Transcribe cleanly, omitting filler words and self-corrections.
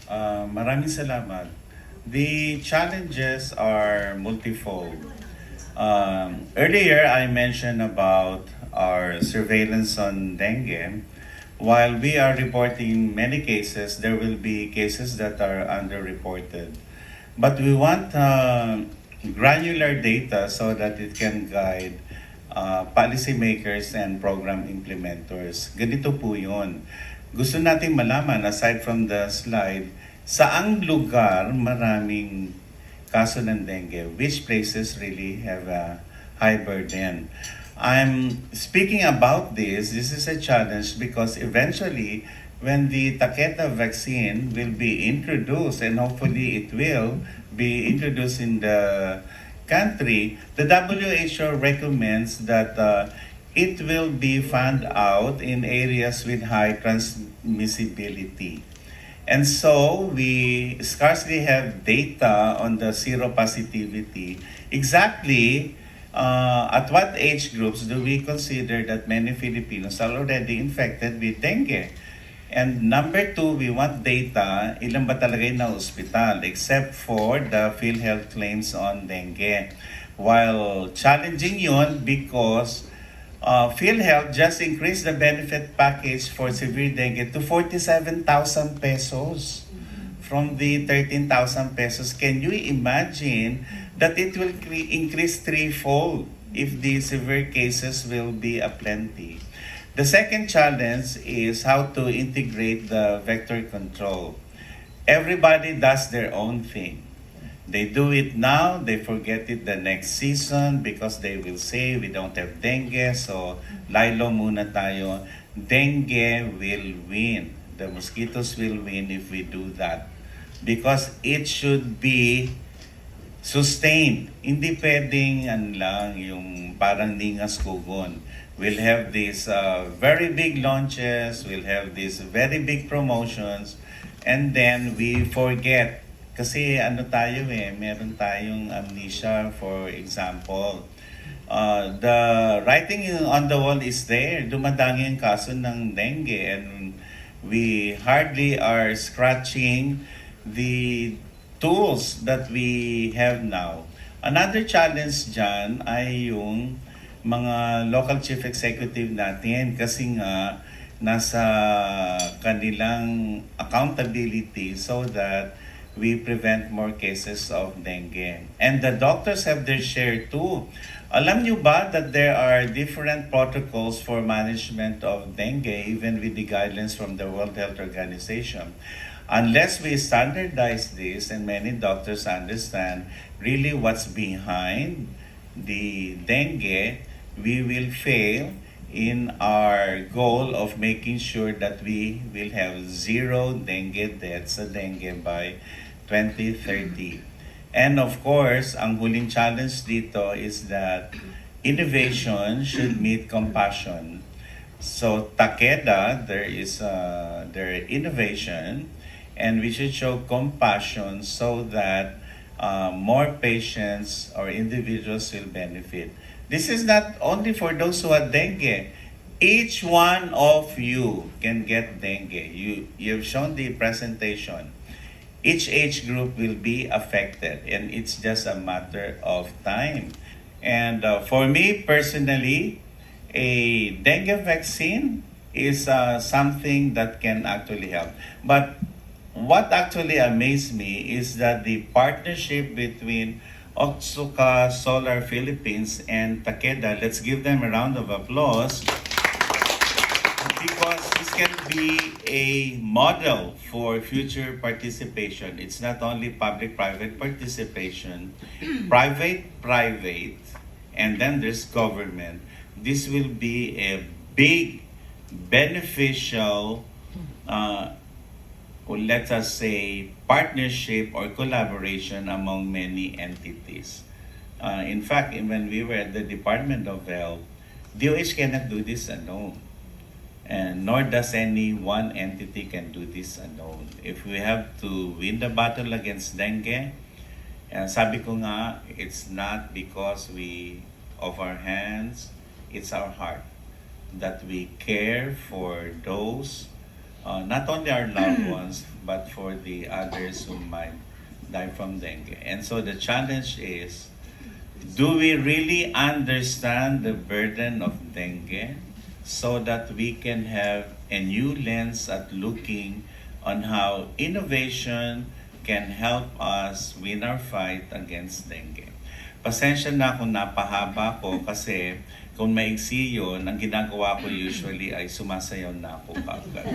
Maraming salamat. The challenges are multifold. Earlier, I mentioned about our surveillance on dengue. While we are reporting many cases, there will be cases that are underreported. But we want granular data so that it can guide policymakers and program implementers. Ganito po yun. Gusto nating malaman, aside from the slide, saang lugar maraming kaso ng dengue? Which places really have a high burden? I'm speaking about this. This is a challenge because eventually, when the Takeda vaccine will be introduced, and hopefully it will be introduced in the country, the WHO recommends that it will be found out in areas with high transmissibility. And so we scarcely have data on the seropositivity. Exactly at what age groups do we consider that many Filipinos are already infected with dengue? And number two, we want data, ilan ba talaga yung na-hospital, except for the PhilHealth claims on dengue. While challenging yun because PhilHealth just increased the benefit package for severe dengue to 47,000 pesos from the 13,000 pesos. Can you imagine that it will increase threefold if the severe cases will be aplenty? The second challenge is how to integrate the vector control. Everybody does their own thing. They do it now, they forget it the next season because they will say we don't have dengue, so lilo muna tayo. Dengue will win. The mosquitoes will win if we do that. Because it should be sustained. Hindi pwedeng lang yung parang ningas kugon. We'll have these very big launches, we'll have these very big promotions, and then we forget. Kasi ano tayo meron tayong amnesia, for example. The writing on the wall is there. Dumadami yung kaso ng dengue and we hardly are scratching the tools that we have now. Another challenge dyan ay yung mga local chief executive natin kasi nga nasa kanilang accountability so that we prevent more cases of dengue. And the doctors have their share too. Alam nyo ba that there are different protocols for management of dengue even with the guidelines from the World Health Organization? Unless we standardize this and many doctors understand really what's behind the dengue, we will fail in our goal of making sure that we will have zero dengue deaths sa dengue by 2030. And of course, ang huling challenge dito is that innovation should meet compassion. So Takeda, there is their innovation, and we should show compassion so that more patients or individuals will benefit. This is not only for those who have dengue. Each one of you can get dengue. You've shown the presentation. Each age group will be affected, and it's just a matter of time. And for me personally, a dengue vaccine is something that can actually help. But what actually amazed me is that the partnership between Otsuka Solar Philippines and Takeda, let's give them a round of applause because this can be a model for future participation. It's not only public-private participation, private, and then there's government. This will be a big beneficial or let us say partnership or collaboration among many entities. In fact, when we were at the Department of Health, DOH cannot do this alone. And nor does any one entity can do this alone. If we have to win the battle against dengue, sabi ko nga, it's not because we of our hands, it's our heart that we care for those not only our loved ones, but for the others who might die from dengue. And so the challenge is, do we really understand the burden of dengue so that we can have a new lens at looking on how innovation can help us win our fight against dengue? Pasensya na kung napahaba ko kasi kung maigsi yun, ang ginagawa ko usually ay sumasayaw na ako kaagad.